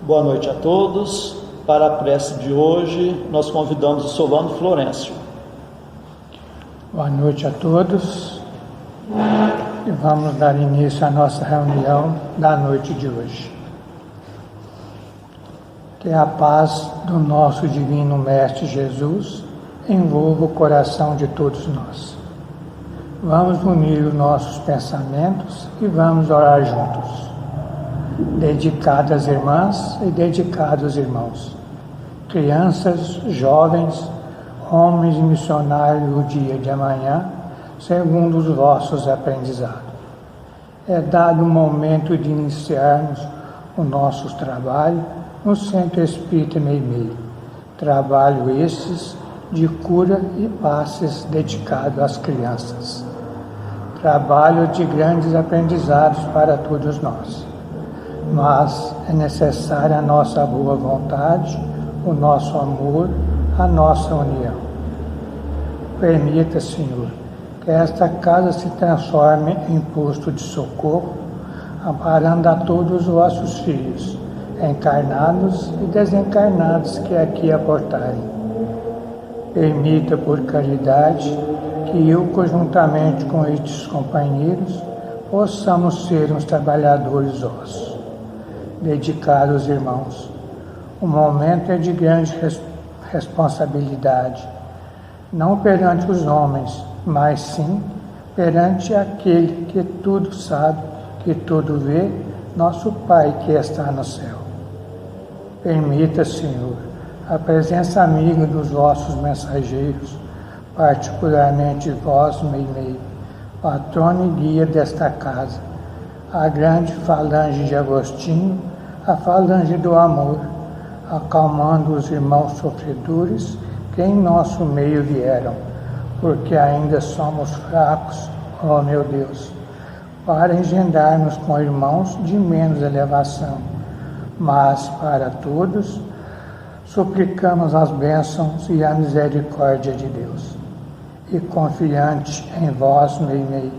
Boa noite a todos. Para a prece de hoje, nós convidamos o Solano Florencio. Boa noite a todos e vamos dar início à nossa reunião da noite de hoje. Que a paz do nosso Divino Mestre Jesus envolva o coração de todos nós. Vamos unir os nossos pensamentos e vamos orar juntos. Dedicado às irmãs e dedicado aos irmãos, crianças, jovens, homens e missionários do dia de amanhã, segundo os vossos aprendizados. É dado o momento de iniciarmos o nosso trabalho no Centro Espírita Meio-Meio. Trabalho estes de cura e passes dedicado às crianças. Trabalho de grandes aprendizados para todos nós. Mas é necessária a nossa boa vontade, o nosso amor, a nossa união. Permita, Senhor, que esta casa se transforme em posto de socorro, amparando a todos os vossos filhos, encarnados e desencarnados que aqui aportarem. Permita, por caridade, que eu, conjuntamente com estes companheiros, possamos ser uns trabalhadores vossos. Dedicado aos irmãos. O momento é de grande responsabilidade, não perante os homens, mas sim perante aquele que tudo sabe, que tudo vê, nosso Pai que está no céu. Permita, Senhor, a presença amiga dos vossos mensageiros, particularmente vós, Meio-Meio, patrono e guia desta casa, a grande falange de Agostinho, a falange do amor, acalmando os irmãos sofredores que em nosso meio vieram, porque ainda somos fracos, ó meu Deus, para engendrarmos com irmãos de menos elevação, mas para todos suplicamos as bênçãos e a misericórdia de Deus. E confiante em vós, Meio-Meio,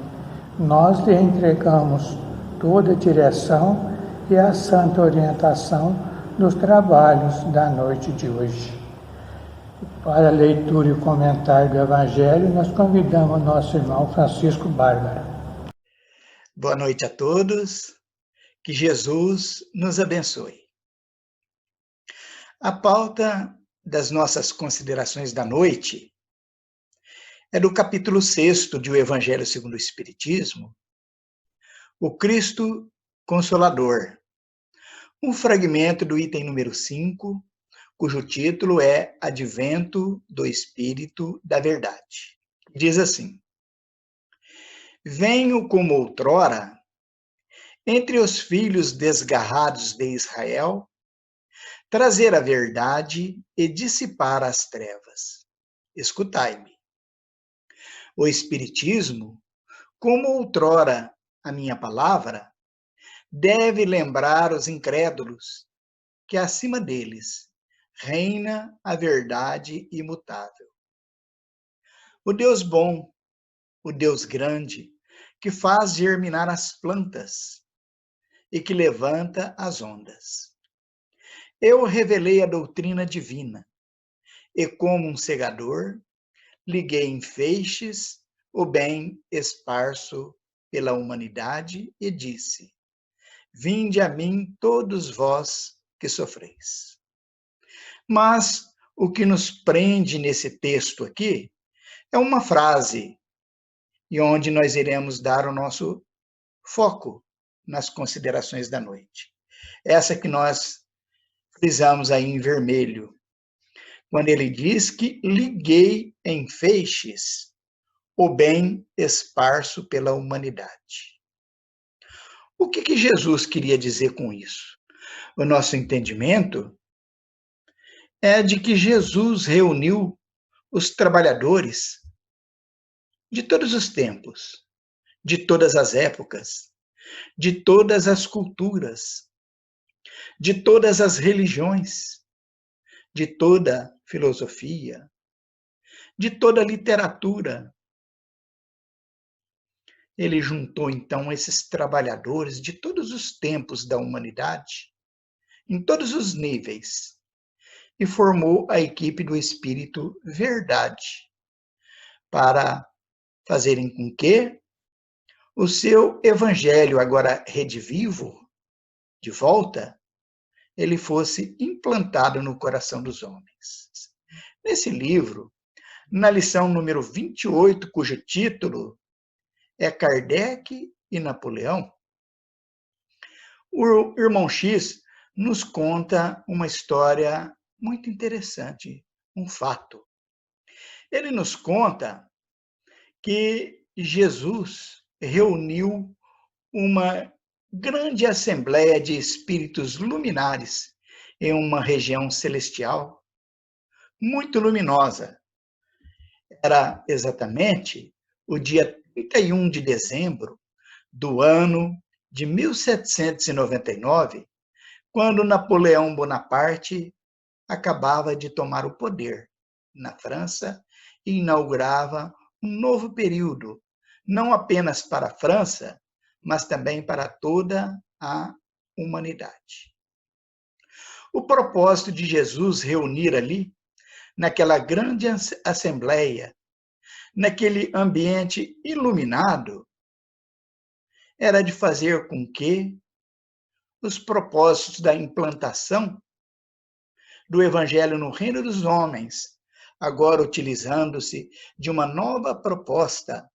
nós lhe entregamos toda a direção e a santa orientação dos trabalhos da noite de hoje. Para a leitura e comentário do Evangelho, nós convidamos o nosso irmão Francisco Bárbara. Boa noite a todos, que Jesus nos abençoe. A pauta das nossas considerações da noite é do capítulo 6 do Evangelho segundo o Espiritismo, o Cristo Consolador, um fragmento do item número 5, cujo título é Advento do Espírito da Verdade. Diz assim: Venho como outrora, entre os filhos desgarrados de Israel, trazer a verdade e dissipar as trevas. Escutai-me. O Espiritismo, como outrora a minha palavra, deve lembrar os incrédulos que acima deles reina a verdade imutável. O Deus bom, o Deus grande, que faz germinar as plantas e que levanta as ondas. Eu revelei a doutrina divina e, como um segador, liguei em feixes o bem esparso pela humanidade e disse: Vinde a mim todos vós que sofreis. Mas o que nos prende nesse texto aqui é uma frase, e onde nós iremos dar o nosso foco nas considerações da noite. Essa que nós frisamos aí em vermelho, quando ele diz que liguei em feixes o bem esparso pela humanidade. O que Jesus queria dizer com isso? O nosso entendimento é de que Jesus reuniu os trabalhadores de todos os tempos, de todas as épocas, de todas as culturas, de todas as religiões, de toda filosofia, de toda literatura. Ele juntou, então, esses trabalhadores de todos os tempos da humanidade em todos os níveis e formou a equipe do Espírito Verdade para fazerem com que o seu evangelho, agora redivivo, de volta, ele fosse implantado no coração dos homens. Nesse livro, na lição número 28, cujo título é Kardec e Napoleão, o irmão X nos conta uma história muito interessante, um fato. Ele nos conta que Jesus reuniu uma grande assembleia de espíritos luminares em uma região celestial muito luminosa. Era exatamente o dia 31 de dezembro do ano de 1799, quando Napoleão Bonaparte acabava de tomar o poder na França e inaugurava um novo período, não apenas para a França, mas também para toda a humanidade. O propósito de Jesus reunir ali, naquela grande assembleia, naquele ambiente iluminado, era de fazer com que os propósitos da implantação do Evangelho no reino dos homens, agora utilizando-se de uma nova proposta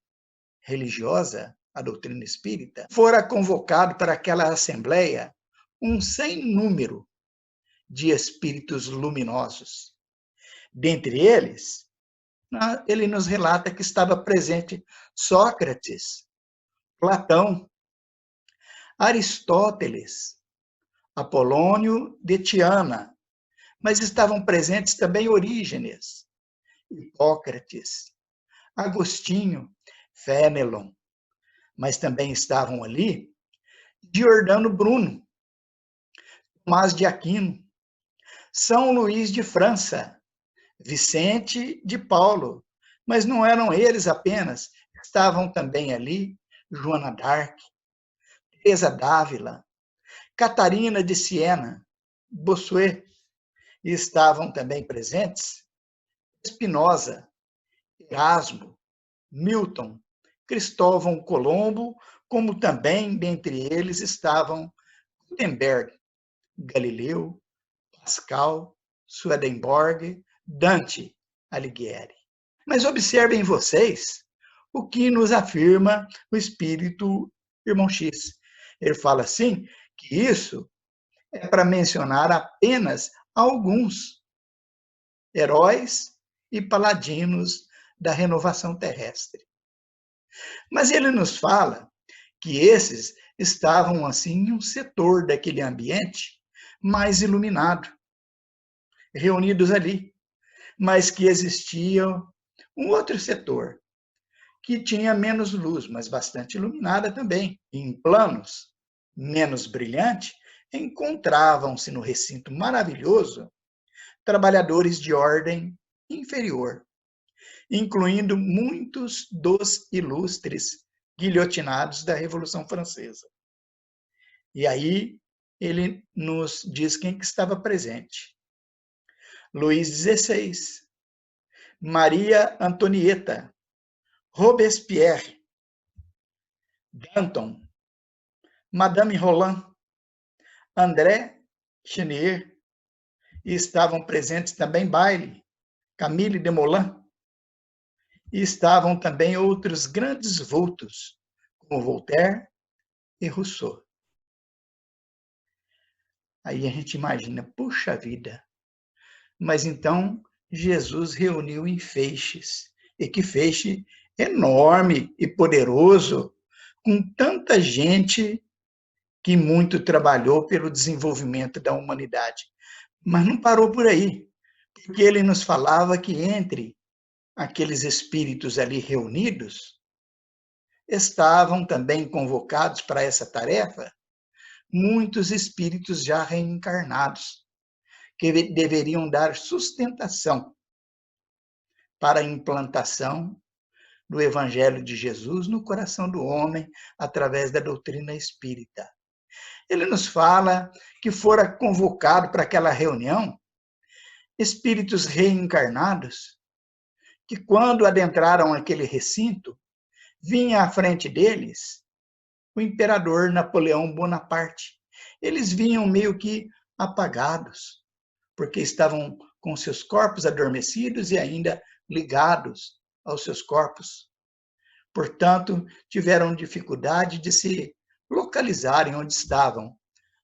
religiosa, a doutrina espírita, fora convocado para aquela assembleia um sem número de espíritos luminosos. Dentre eles, ele nos relata que estava presente Sócrates, Platão, Aristóteles, Apolônio de Tiana, mas estavam presentes também Orígenes, Hipócrates, Agostinho, Fénelon, mas também estavam ali Giordano Bruno, Tomás de Aquino, São Luís de França, Vicente de Paulo, mas não eram eles apenas, estavam também ali Joana d'Arc, Teresa d'Ávila, Catarina de Siena, Bossuet, e estavam também presentes Spinoza, Erasmo, Milton, Cristóvão Colombo, como também dentre eles estavam Gutenberg, Galileu, Pascal, Swedenborg, Dante Alighieri. Mas observem vocês o que nos afirma o espírito irmão X. Ele fala assim, que isso é para mencionar apenas alguns heróis e paladinos da renovação terrestre. Mas ele nos fala que esses estavam, assim, em um setor daquele ambiente mais iluminado, reunidos ali, mas que existia um outro setor, que tinha menos luz, mas bastante iluminada também. Em planos menos brilhantes, encontravam-se no recinto maravilhoso trabalhadores de ordem inferior, incluindo muitos dos ilustres guilhotinados da Revolução Francesa. E aí ele nos diz quem que estava presente. Luís XVI, Maria Antonieta, Robespierre, Danton, Madame Roland, André Chenier, e estavam presentes também Bailly, Camille Desmoulins, e estavam também outros grandes vultos, como Voltaire e Rousseau. Aí a gente imagina, puxa vida, mas então Jesus reuniu em feixes, e que feixe enorme e poderoso, com tanta gente que muito trabalhou pelo desenvolvimento da humanidade. Mas não parou por aí, porque ele nos falava que entre aqueles espíritos ali reunidos, estavam também convocados para essa tarefa muitos espíritos já reencarnados, que deveriam dar sustentação para a implantação do Evangelho de Jesus no coração do homem através da doutrina espírita. Ele nos fala que fora convocado para aquela reunião espíritos reencarnados, que quando adentraram aquele recinto, vinha à frente deles o imperador Napoleão Bonaparte. Eles vinham meio que apagados, porque estavam com seus corpos adormecidos e ainda ligados aos seus corpos. Portanto, tiveram dificuldade de se localizarem onde estavam.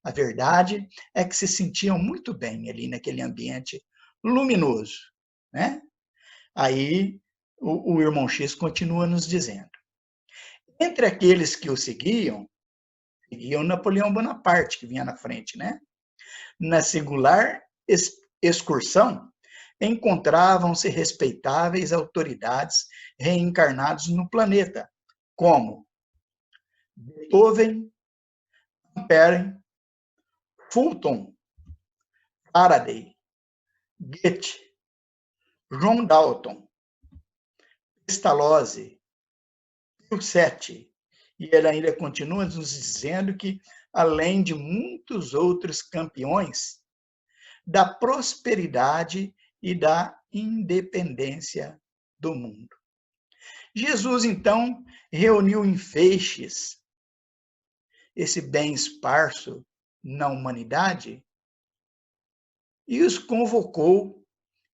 A verdade é que se sentiam muito bem ali naquele ambiente luminoso, né? Aí o irmão X continua nos dizendo: entre aqueles que o seguiam Napoleão Bonaparte, que vinha na frente, né? Na singular excursão, encontravam-se respeitáveis autoridades reencarnados no planeta, como Beethoven, Ampère, Fulton, Faraday, Goethe, John Dalton, Pestalozzi, Pilset. E ele ainda continua nos dizendo que, além de muitos outros campeões da prosperidade e da independência do mundo. Jesus, então, reuniu em feixes esse bem esparso na humanidade e os convocou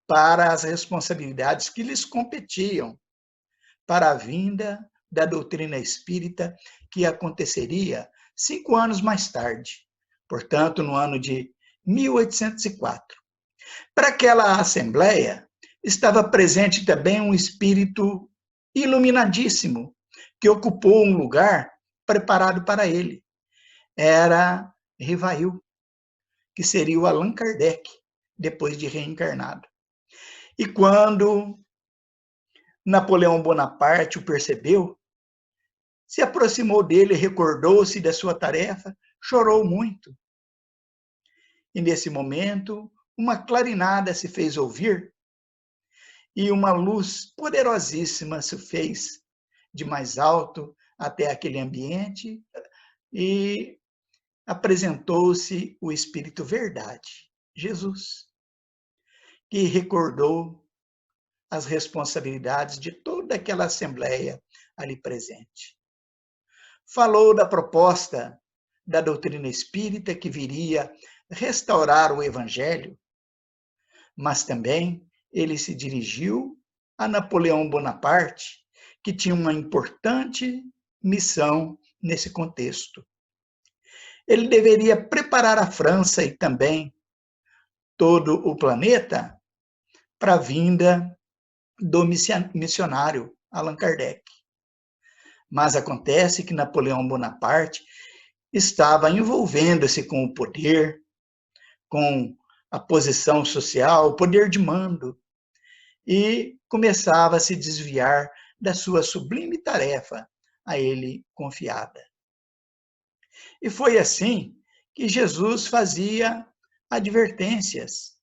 para as responsabilidades que lhes competiam para a vinda da doutrina espírita, que aconteceria 5 anos mais tarde, portanto, no ano de 1804. Para aquela assembleia, estava presente também um espírito iluminadíssimo, que ocupou um lugar preparado para ele. Era Rivail, que seria o Allan Kardec, depois de reencarnado. E quando Napoleão Bonaparte o percebeu, se aproximou dele, recordou-se da sua tarefa, chorou muito. E nesse momento, uma clarinada se fez ouvir e uma luz poderosíssima se fez de mais alto até aquele ambiente e apresentou-se o Espírito Verdade, Jesus, que recordou as responsabilidades de toda aquela assembleia ali presente. Falou da proposta da doutrina espírita que viria restaurar o Evangelho, mas também ele se dirigiu a Napoleão Bonaparte, que tinha uma importante missão nesse contexto. Ele deveria preparar a França e também todo o planeta para a vinda do missionário Allan Kardec. Mas acontece que Napoleão Bonaparte estava envolvendo-se com o poder, com a posição social, o poder de mando, e começava a se desviar da sua sublime tarefa a ele confiada. E foi assim que Jesus fazia advertências,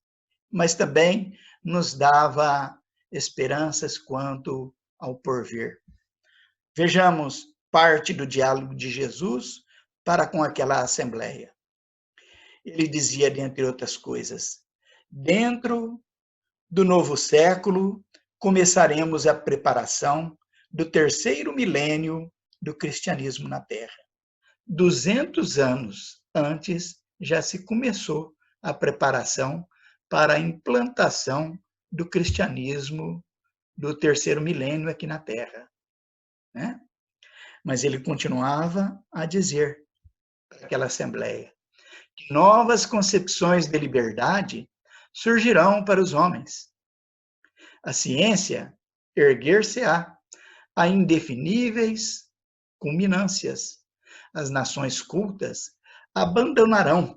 mas também nos dava esperanças quanto ao porvir. Vejamos parte do diálogo de Jesus para com aquela assembleia. Ele dizia, dentre outras coisas: dentro do novo século, começaremos a preparação do 3º milênio do cristianismo na Terra. 200 anos antes já se começou a preparação para a implantação do cristianismo do 3º milênio aqui na Terra, né? Mas ele continuava a dizer para aquela assembleia que novas concepções de liberdade surgirão para os homens. A ciência erguer-se-á a indefiníveis culminâncias. As nações cultas abandonarão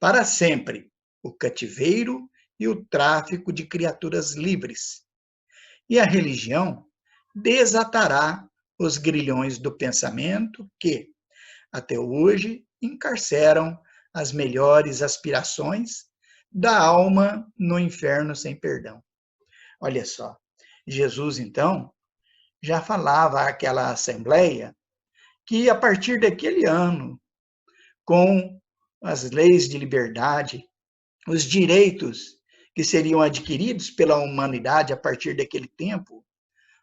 para sempre o cativeiro e o tráfico de criaturas livres. E a religião desatará os grilhões do pensamento que, até hoje, encarceram as melhores aspirações da alma no inferno sem perdão. Olha só, Jesus, então, já falava àquela assembleia que, a partir daquele ano, com as leis de liberdade, os direitos que seriam adquiridos pela humanidade a partir daquele tempo,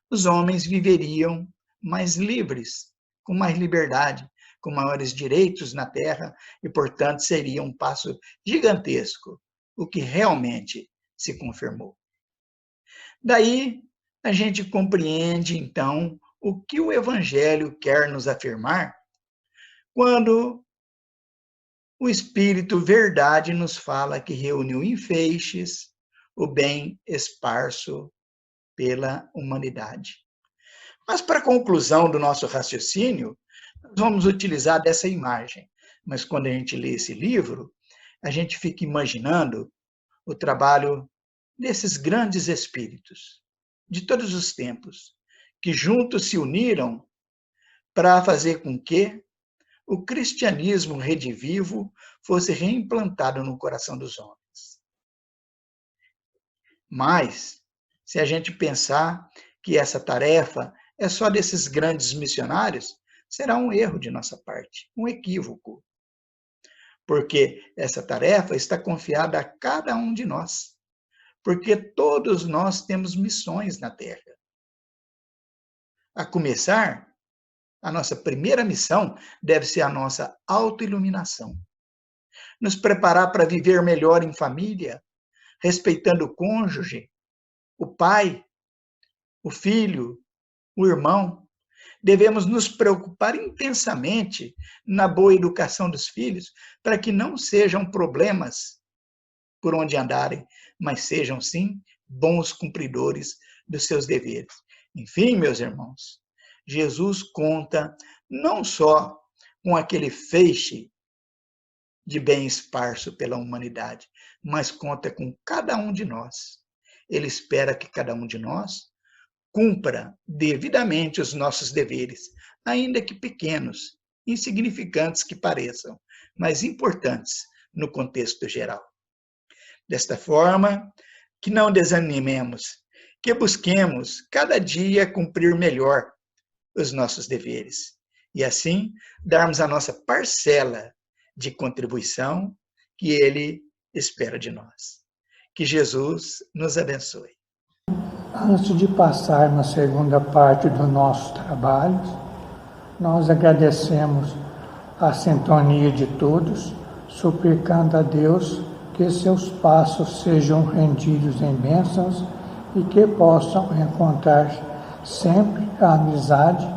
os homens viveriam mais livres, com mais liberdade, com maiores direitos na terra e, portanto, seria um passo gigantesco, o que realmente se confirmou. Daí, a gente compreende, então, o que o Evangelho quer nos afirmar quando o Espírito Verdade nos fala que reuniu em feixes o bem esparso pela humanidade. Mas, para a conclusão do nosso raciocínio, nós vamos utilizar dessa imagem. Mas, quando a gente lê esse livro, a gente fica imaginando o trabalho desses grandes espíritos, de todos os tempos, que juntos se uniram para fazer com que o cristianismo redivivo fosse reimplantado no coração dos homens. Mas, se a gente pensar que essa tarefa é só desses grandes missionários, será um erro de nossa parte, um equívoco. Porque essa tarefa está confiada a cada um de nós. Porque todos nós temos missões na Terra. A começar, a nossa primeira missão deve ser a nossa autoiluminação. Nos preparar para viver melhor em família, respeitando o cônjuge, o pai, o filho, o irmão. Devemos nos preocupar intensamente na boa educação dos filhos, para que não sejam problemas por onde andarem, mas sejam, sim, bons cumpridores dos seus deveres. Enfim, meus irmãos, Jesus conta não só com aquele feixe de bem esparso pela humanidade, mas conta com cada um de nós. Ele espera que cada um de nós cumpra devidamente os nossos deveres, ainda que pequenos, insignificantes que pareçam, mas importantes no contexto geral. Desta forma, que não desanimemos, que busquemos cada dia cumprir melhor os nossos deveres e assim darmos a nossa parcela de contribuição que Ele espera de nós. Que Jesus nos abençoe. Antes de passar na segunda parte do nosso trabalho, nós agradecemos a sintonia de todos, suplicando a Deus que seus passos sejam rendidos em bênçãos e que possam encontrar sempre a amizade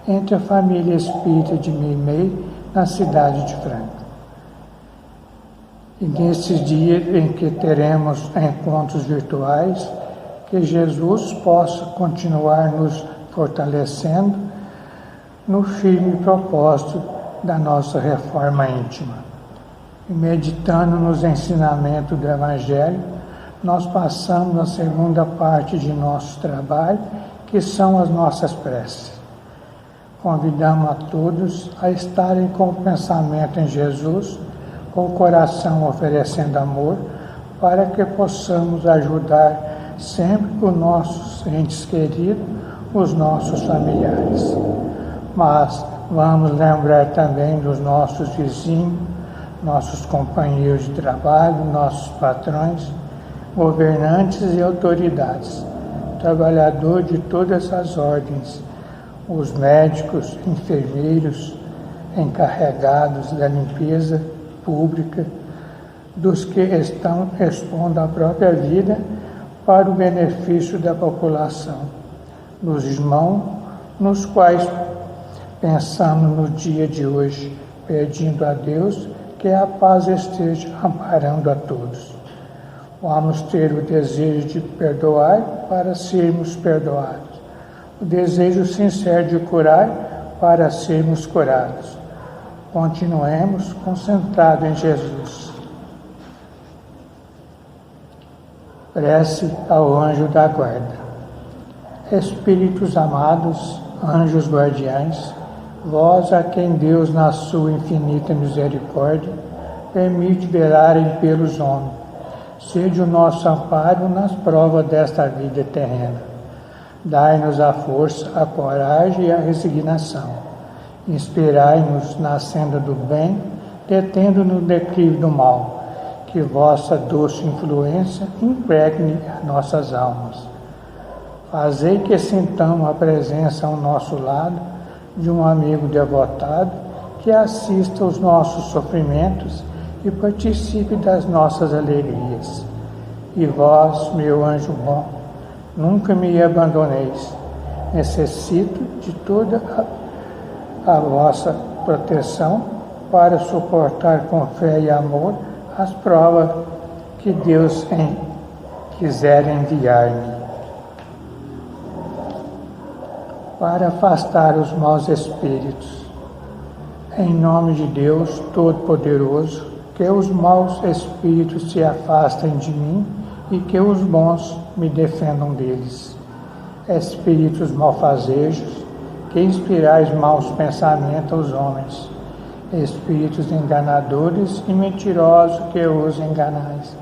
entre a família espírita de Meimei na cidade de Franca. E nesses dias em que teremos encontros virtuais, que Jesus possa continuar nos fortalecendo no firme propósito da nossa reforma íntima. E meditando nos ensinamentos do Evangelho, nós passamos à segunda parte de nosso trabalho, que são as nossas preces. Convidamos a todos a estarem com o pensamento em Jesus, com o coração oferecendo amor, para que possamos ajudar sempre os nossos entes queridos, os nossos familiares. Mas vamos lembrar também dos nossos vizinhos, nossos companheiros de trabalho, nossos patrões, governantes e autoridades, trabalhadores de todas as ordens, os médicos, enfermeiros, encarregados da limpeza pública, dos que estão expondo a própria vida para o benefício da população, dos irmãos nos quais pensamos no dia de hoje, pedindo a Deus que a paz esteja amparando a todos. Vamos ter o desejo de perdoar para sermos perdoados, o desejo sincero de curar para sermos curados. Continuemos concentrados em Jesus. Prece ao anjo da guarda. Espíritos amados, anjos guardiães, vós a quem Deus, na sua infinita misericórdia, permite velarem pelos homens, sede o nosso amparo nas provas desta vida terrena. Dai-nos a força, a coragem e a resignação. Inspirai-nos na senda do bem, detendo no declive do mal, que vossa doce influência impregne nossas almas. Fazei que sintamos a presença ao nosso lado de um amigo devotado que assista aos nossos sofrimentos e participe das nossas alegrias. E vós, meu anjo bom, nunca me abandoneis. Necessito de toda a vossa proteção para suportar com fé e amor as provas que Deus quiser enviar-me. Para afastar os maus espíritos. Em nome de Deus Todo-Poderoso, que os maus espíritos se afastem de mim e que os bons me defendam deles. Espíritos malfazejos, que inspirais maus pensamentos aos homens. Espíritos enganadores e mentirosos, que os enganais.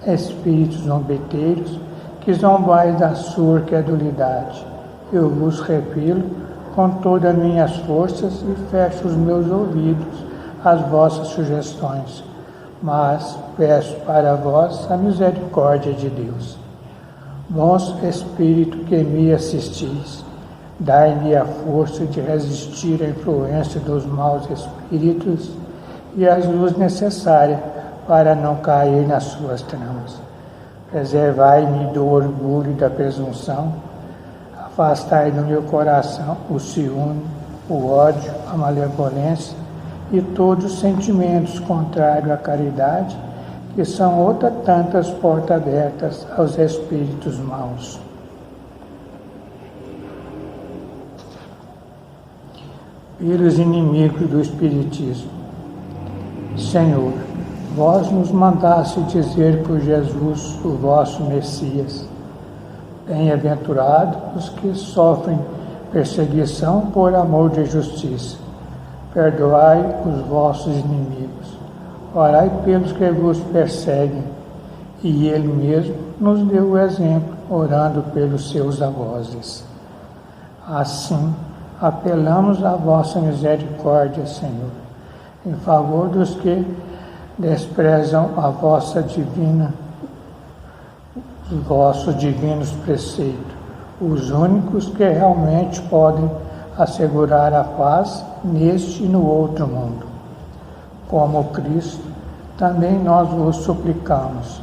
Espíritos zombeteiros, que zombais da sua credulidade. Eu vos repelo com todas as minhas forças e fecho os meus ouvidos às vossas sugestões, mas peço para vós a misericórdia de Deus. Vós, Espírito que me assistis, dai-me a força de resistir à influência dos maus espíritos e a luz necessária para não cair nas suas tramas. Preservai-me do orgulho e da presunção, afastai do meu coração o ciúme, o ódio, a malevolência e todos os sentimentos contrários à caridade, que são outras tantas portas abertas aos espíritos maus. Pelos inimigos do Espiritismo. Senhor, vós nos mandaste dizer por Jesus, o vosso Messias: bem-aventurados os que sofrem perseguição por amor de justiça. Perdoai os vossos inimigos. Orai pelos que vos perseguem. E Ele mesmo nos deu o exemplo, orando pelos seus algozes. Assim, apelamos à vossa misericórdia, Senhor, em favor dos que desprezam os vossos divinos preceitos, os únicos que realmente podem assegurar a paz neste e no outro mundo. Como Cristo, também nós vos suplicamos,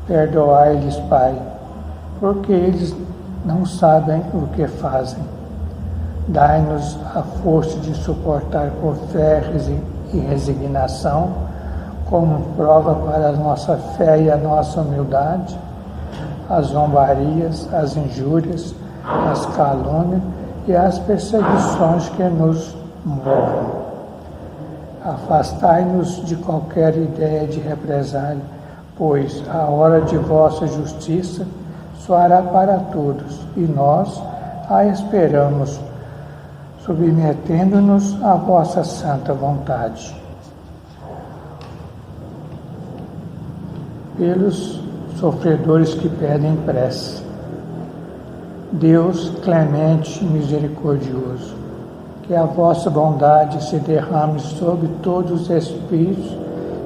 perdoai-lhes, Pai, porque eles não sabem o que fazem. Dai-nos a força de suportar com fé e resignação, como prova para a nossa fé e a nossa humildade, as zombarias, as injúrias, as calúnias e as perseguições que nos movem. Afastai-nos de qualquer ideia de represália, pois a hora de vossa justiça soará para todos, e nós a esperamos, submetendo-nos à vossa santa vontade. Pelos sofredores que pedem prece. Deus clemente e misericordioso, que a vossa bondade se derrame sobre todos os espíritos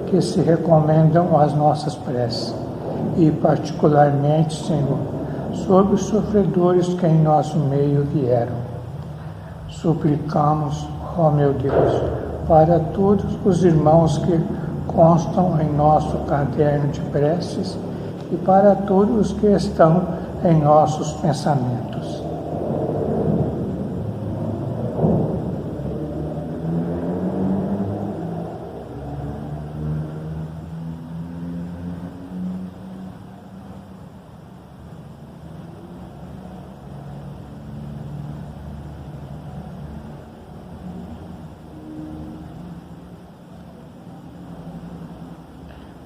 que se recomendam às nossas preces, e particularmente, Senhor, sobre os sofredores que em nosso meio vieram. Suplicamos, ó meu Deus, para todos os irmãos que constam em nosso caderno de preces e para todos os que estão em nossos pensamentos.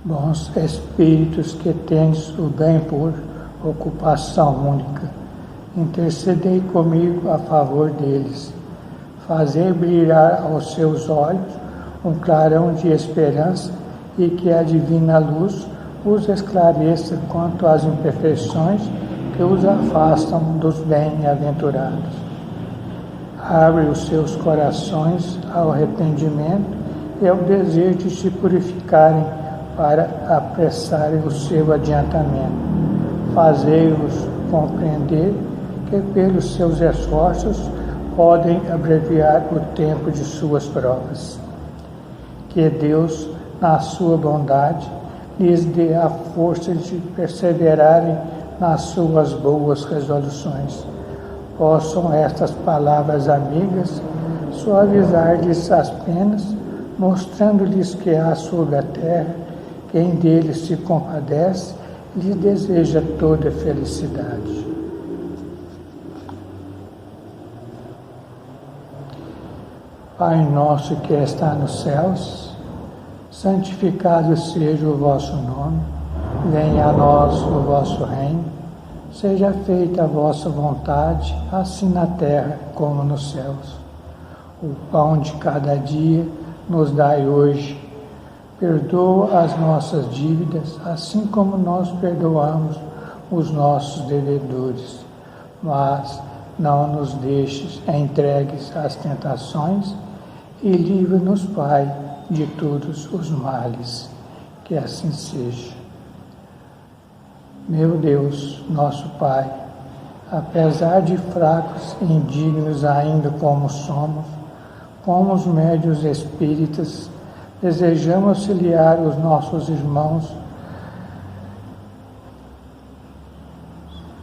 Bons espíritos que tendes o bem por ocupação única, intercedei comigo a favor deles. Fazei brilhar aos seus olhos um clarão de esperança e que a divina luz os esclareça quanto às imperfeições que os afastam dos bem-aventurados. Abre os seus corações ao arrependimento é o desejo de se purificarem para apressarem o seu adiantamento. Fazei-os compreender que pelos seus esforços podem abreviar o tempo de suas provas. Que Deus, na sua bondade, lhes dê a força de perseverarem nas suas boas resoluções. Possam estas palavras amigas suavizar-lhes as penas, mostrando-lhes que há sobre a terra quem deles se compadece e lhes deseja toda felicidade. Pai nosso que está nos céus, santificado seja o vosso nome, venha a nós o vosso reino, seja feita a vossa vontade, assim na terra como nos céus. O pão de cada dia nos dai hoje. Perdoa as nossas dívidas, assim como nós perdoamos os nossos devedores. Mas não nos deixes entregues às tentações e livra-nos, Pai, de todos os males. Que assim seja. Meu Deus, nosso Pai, apesar de fracos e indignos ainda como somos, como os médios espíritas, desejamos auxiliar os nossos irmãos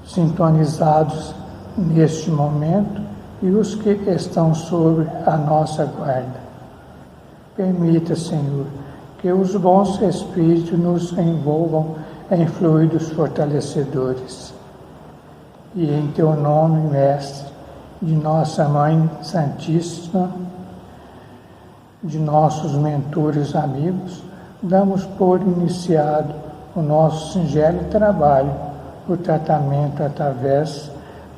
sintonizados neste momento e os que estão sob a nossa guarda. Permita, Senhor, que os bons espíritos nos envolvam em fluidos fortalecedores. E em Teu nome, Mestre, de nossa Mãe Santíssima, de nossos mentores amigos, damos por iniciado o nosso singelo trabalho, o tratamento através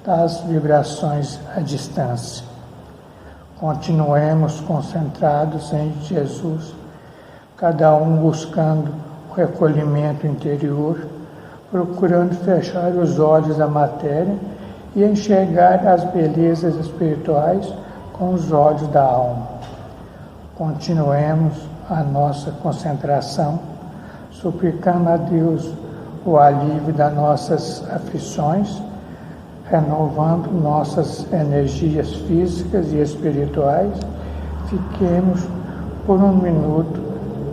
das vibrações à distância. Continuemos concentrados em Jesus, cada um buscando o recolhimento interior, procurando fechar os olhos da matéria e enxergar as belezas espirituais com os olhos da alma. Continuemos a nossa concentração, suplicando a Deus o alívio das nossas aflições, renovando nossas energias físicas e espirituais. Fiquemos por um minuto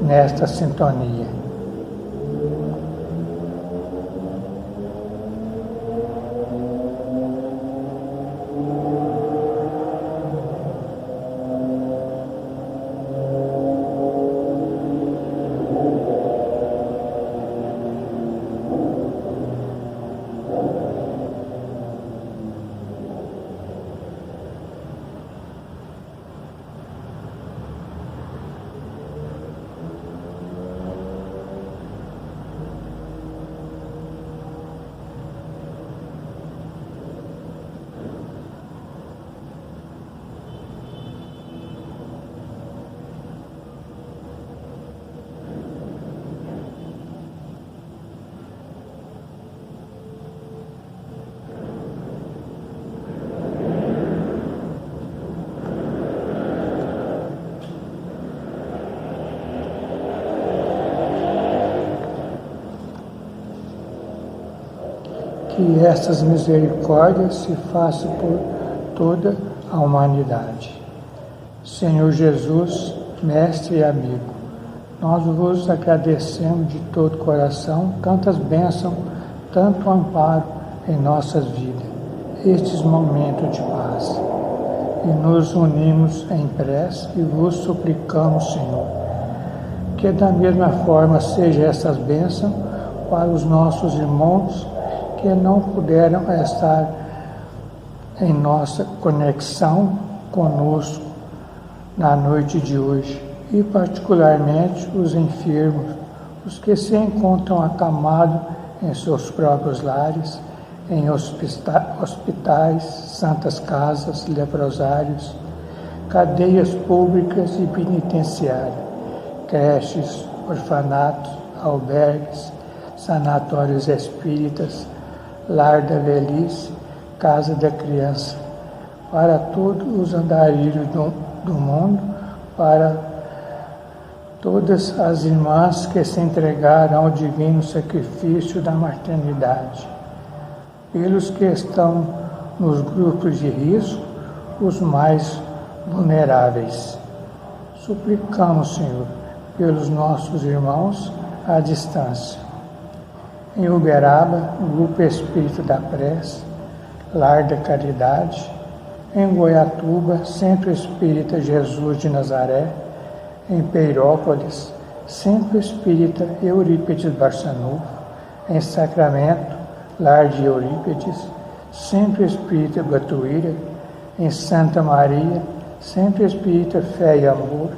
nesta sintonia. Que estas misericórdias se façam por toda a humanidade. Senhor Jesus, Mestre e amigo, nós vos agradecemos de todo o coração tantas bênçãos, tanto amparo em nossas vidas, estes momentos de paz. E nos unimos em prece e vos suplicamos, Senhor, que da mesma forma sejam essas bênçãos para os nossos irmãos que não puderam estar em nossa conexão conosco na noite de hoje, e particularmente os enfermos, os que se encontram acamados em seus próprios lares, em hospitais, santas casas, leprosários, cadeias públicas e penitenciárias, creches, orfanatos, albergues, sanatórios espíritas, lar da velhice, casa da criança, para todos os andarilhos do mundo, para todas as irmãs que se entregaram ao divino sacrifício da maternidade, pelos que estão nos grupos de risco, os mais vulneráveis. Suplicamos, Senhor, pelos nossos irmãos à distância. Em Uberaba, Grupo Espírita da Prece, Lar da Caridade. Em Goiatuba, Centro Espírita Jesus de Nazaré. Em Peirópolis, Centro Espírita Eurípides Barçanufo. Em Sacramento, Lar de Eurípides, Centro Espírita Batuíra. Em Santa Maria, Centro Espírita Fé e Amor.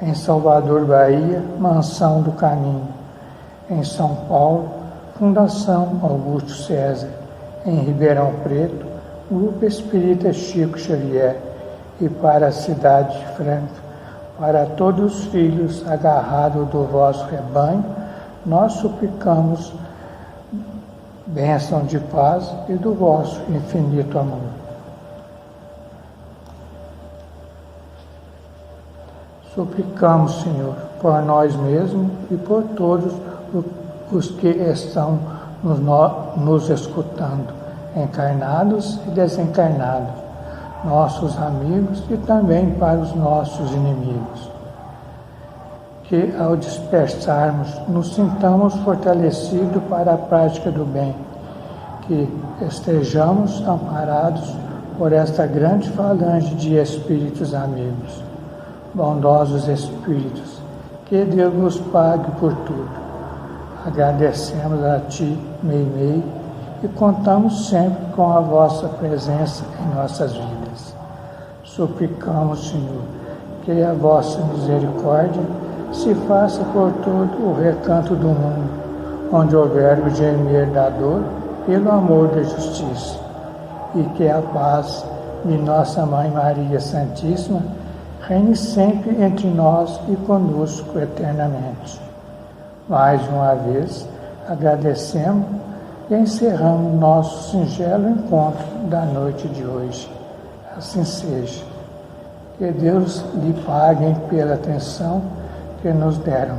Em Salvador, Bahia, Mansão do Caminho. Em São Paulo, Fundação Augusto César. Em Ribeirão Preto, Grupo Espírita Chico Xavier. E para a cidade de Franca, para todos os filhos agarrados do vosso rebanho, nós suplicamos bênção de paz e do vosso infinito amor. Suplicamos, Senhor, por nós mesmos e por todos os que estão nos escutando, encarnados e desencarnados, nossos amigos e também para os nossos inimigos. Que ao dispersarmos, nos sintamos fortalecidos para a prática do bem, que estejamos amparados por esta grande falange de espíritos amigos. Bondosos Espíritos, que Deus nos pague por tudo. Agradecemos a Ti, Meimei, e contamos sempre com a vossa presença em nossas vidas. Suplicamos, Senhor, que a vossa misericórdia se faça por todo o recanto do mundo, onde houver o gemer da dor, pelo amor da justiça, e que a paz de nossa Mãe Maria Santíssima reine sempre entre nós e conosco eternamente. Mais uma vez, agradecemos e encerramos nosso singelo encontro da noite de hoje. Assim seja. Que Deus lhe pague pela atenção que nos deram.